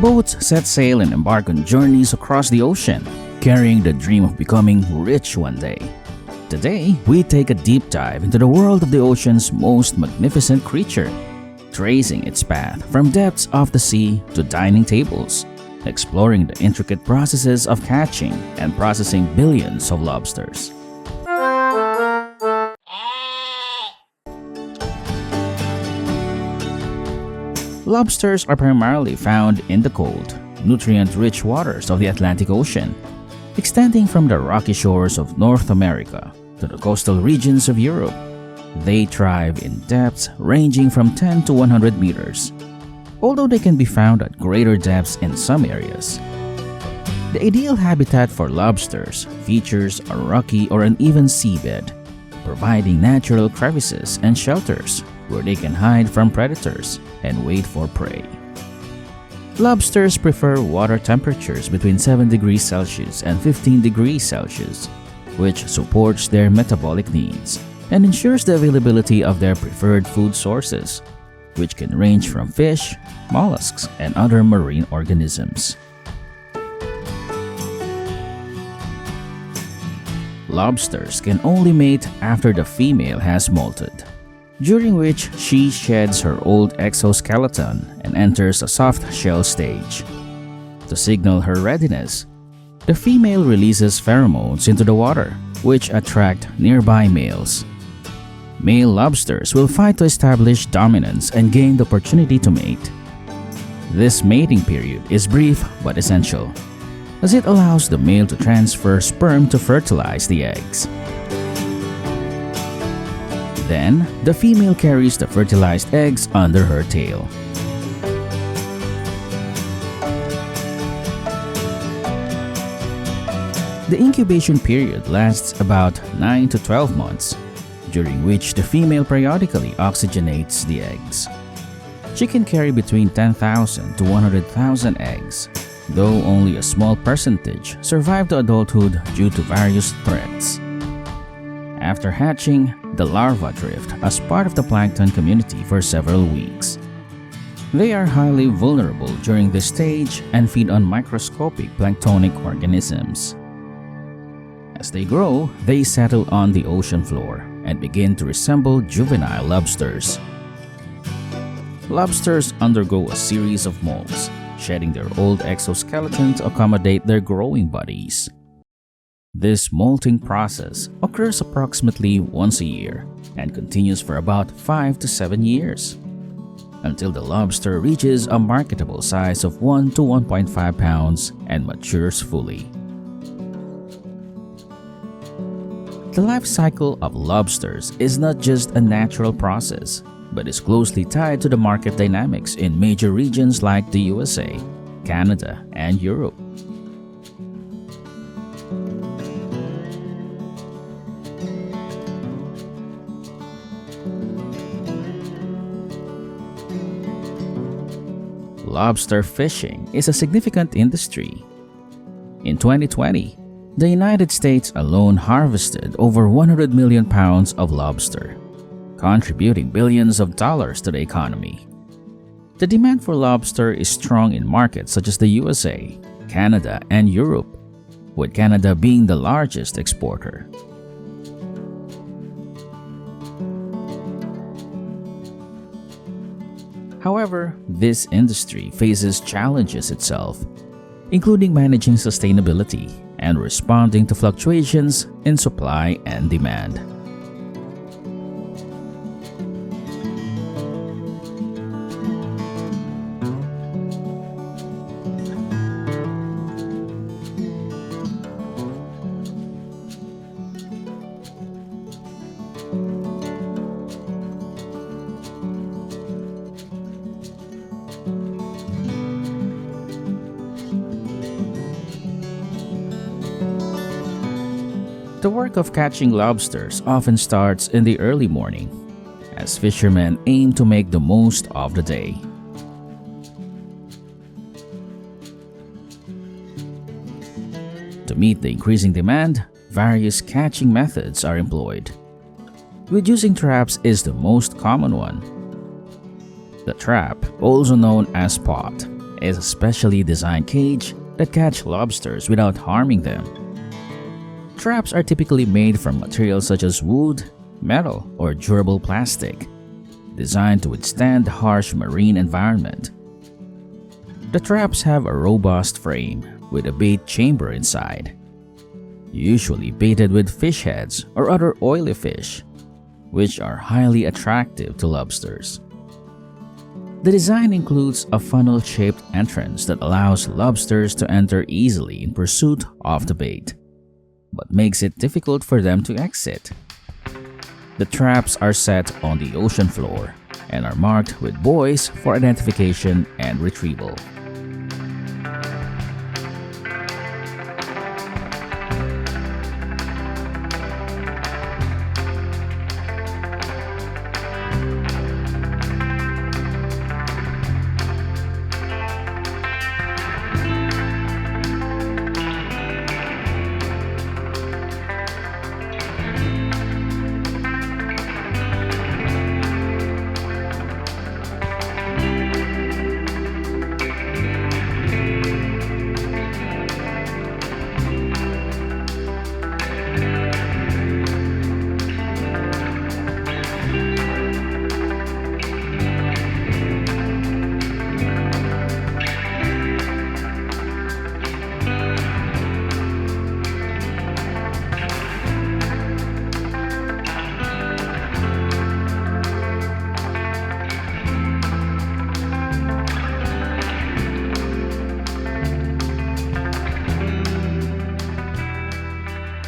Boats set sail and embark on journeys across the ocean, carrying the dream of becoming rich one day. Today, we take a deep dive into the world of the ocean's most magnificent creature, tracing its path from depths of the sea to dining tables, exploring the intricate processes of catching and processing billions of lobsters. Lobsters are primarily found in the cold, nutrient-rich waters of the Atlantic Ocean, extending from the rocky shores of North America to the coastal regions of Europe. They thrive in depths ranging from 10 to 100 meters, although they can be found at greater depths in some areas. The ideal habitat for lobsters features a rocky or uneven seabed, providing natural crevices and shelters where they can hide from predators and wait for prey. Lobsters prefer water temperatures between 7 degrees Celsius and 15 degrees Celsius, which supports their metabolic needs and ensures the availability of their preferred food sources, which can range from fish, mollusks, and other marine organisms. Lobsters can only mate after the female has molted, during which she sheds her old exoskeleton and enters a soft shell stage. To signal her readiness, the female releases pheromones into the water, which attract nearby males. Male lobsters will fight to establish dominance and gain the opportunity to mate. This mating period is brief but essential, as it allows the male to transfer sperm to fertilize the eggs. Then, the female carries the fertilized eggs under her tail. The incubation period lasts about 9 to 12 months, during which the female periodically oxygenates the eggs. She can carry between 10,000 to 100,000 eggs, though only a small percentage survive to adulthood due to various threats. After hatching, the larvae drift as part of the plankton community for several weeks. They are highly vulnerable during this stage and feed on microscopic planktonic organisms. As they grow, they settle on the ocean floor and begin to resemble juvenile lobsters. Lobsters undergo a series of molts, shedding their old exoskeleton to accommodate their growing bodies. This molting process occurs approximately once a year and continues for about 5 to 7 years, until the lobster reaches a marketable size of 1 to 1.5 pounds and matures fully. The life cycle of lobsters is not just a natural process, but is closely tied to the market dynamics in major regions like the USA, Canada, and Europe. Lobster fishing is a significant industry. In 2020, the United States alone harvested over 100 million pounds of lobster, contributing billions of dollars to the economy. The demand for lobster is strong in markets such as the USA, Canada, and Europe, with Canada being the largest exporter. However, this industry faces challenges itself, including managing sustainability and responding to fluctuations in supply and demand. The work of catching lobsters often starts in the early morning, as fishermen aim to make the most of the day. To meet the increasing demand, various catching methods are employed. Reducing traps is the most common one. The trap, also known as pot, is a specially designed cage that catch lobsters without harming them. Traps are typically made from materials such as wood, metal, or durable plastic, designed to withstand the harsh marine environment. The traps have a robust frame with a bait chamber inside, usually baited with fish heads or other oily fish, which are highly attractive to lobsters. The design includes a funnel-shaped entrance that allows lobsters to enter easily in pursuit of the bait, but makes it difficult for them to exit. The traps are set on the ocean floor and are marked with buoys for identification and retrieval.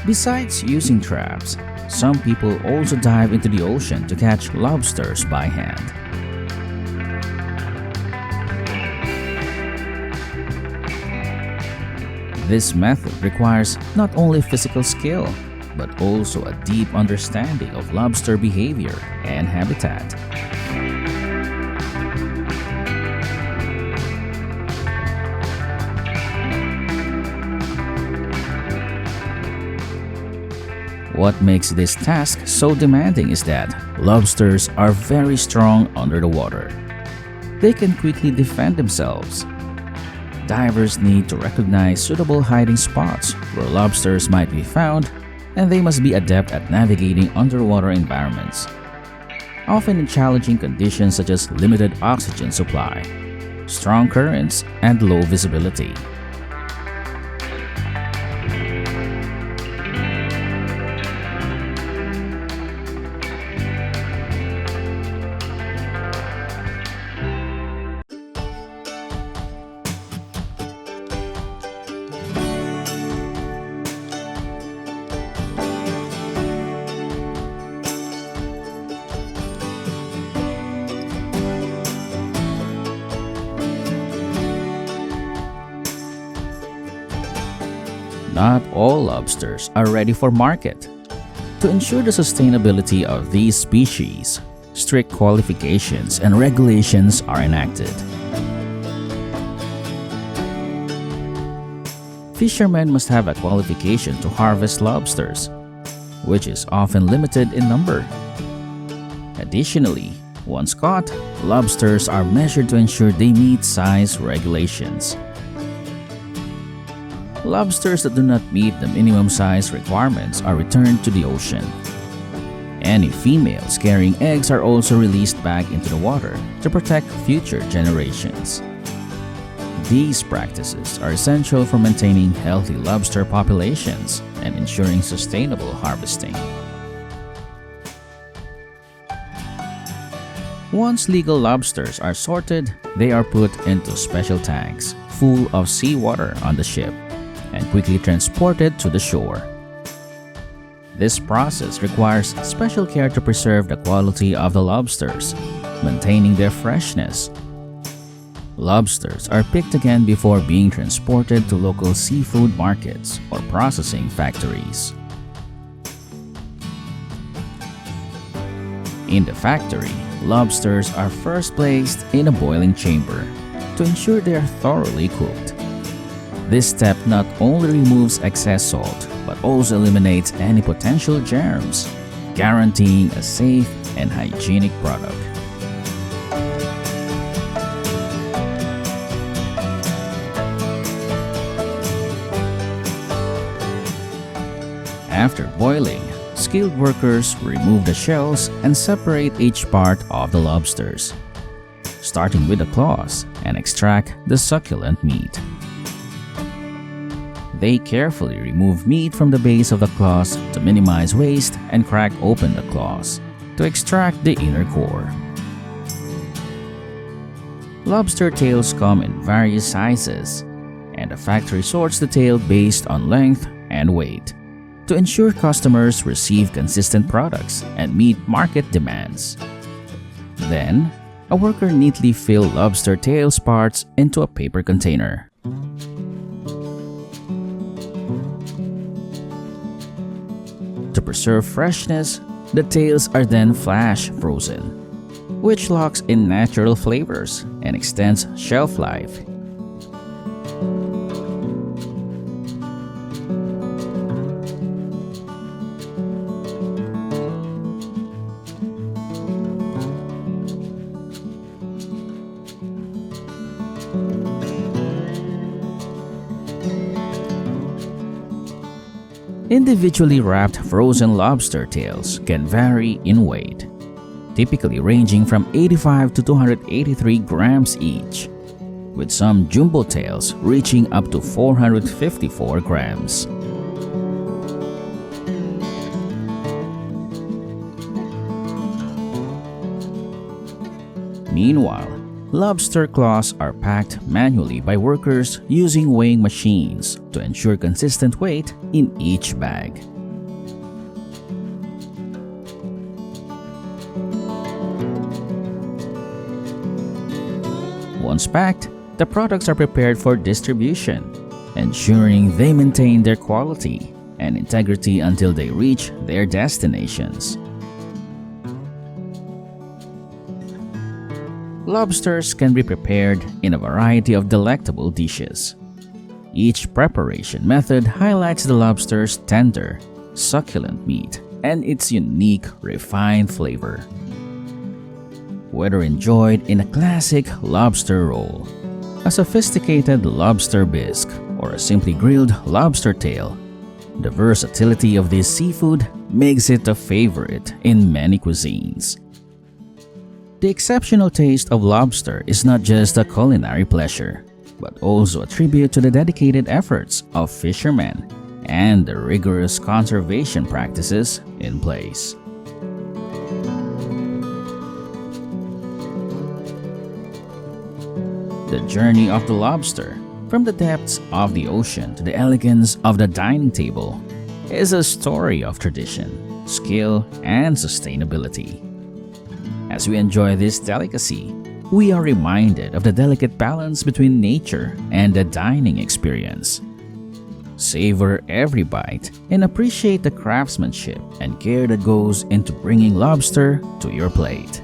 Besides using traps, some people also dive into the ocean to catch lobsters by hand. This method requires not only physical skill, but also a deep understanding of lobster behavior and habitat. What makes this task so demanding is that lobsters are very strong under the water. They can quickly defend themselves. Divers need to recognize suitable hiding spots where lobsters might be found, and they must be adept at navigating underwater environments, often in challenging conditions such as limited oxygen supply, strong currents, and low visibility. Not all lobsters are ready for market. To ensure the sustainability of these species, strict qualifications and regulations are enacted. Fishermen must have a qualification to harvest lobsters, which is often limited in number. Additionally, once caught, lobsters are measured to ensure they meet size regulations. Lobsters that do not meet the minimum size requirements are returned to the ocean. Any females carrying eggs are also released back into the water to protect future generations. These practices are essential for maintaining healthy lobster populations and ensuring sustainable harvesting. Once legal lobsters are sorted, they are put into special tanks full of seawater on the ship and quickly transported to the shore. This process requires special care to preserve the quality of the lobsters, maintaining their freshness. Lobsters are picked again before being transported to local seafood markets or processing factories. In the factory, lobsters are first placed in a boiling chamber to ensure they are thoroughly cooked. This step not only removes excess salt, but also eliminates any potential germs, guaranteeing a safe and hygienic product. After boiling, skilled workers remove the shells and separate each part of the lobsters, starting with the claws, and extract the succulent meat. They carefully remove meat from the base of the claws to minimize waste and crack open the claws to extract the inner core. Lobster tails come in various sizes, and the factory sorts the tail based on length and weight to ensure customers receive consistent products and meet market demands. Then, a worker neatly fills lobster tails parts into a paper container. To preserve freshness, the tails are then flash frozen, which locks in natural flavors and extends shelf life. Individually wrapped frozen lobster tails can vary in weight, typically ranging from 85 to 283 grams each, with some jumbo tails reaching up to 454 grams. Meanwhile, lobster claws are packed manually by workers using weighing machines to ensure consistent weight in each bag. Once packed, the products are prepared for distribution, ensuring they maintain their quality and integrity until they reach their destinations. Lobsters can be prepared in a variety of delectable dishes. Each preparation method highlights the lobster's tender, succulent meat and its unique, refined flavor. Whether enjoyed in a classic lobster roll, a sophisticated lobster bisque, or a simply grilled lobster tail, the versatility of this seafood makes it a favorite in many cuisines. The exceptional taste of lobster is not just a culinary pleasure, but also a tribute to the dedicated efforts of fishermen and the rigorous conservation practices in place. The journey of the lobster, from the depths of the ocean to the elegance of the dining table, is a story of tradition, skill, and sustainability. As we enjoy this delicacy, we are reminded of the delicate balance between nature and the dining experience. Savor every bite and appreciate the craftsmanship and care that goes into bringing lobster to your plate.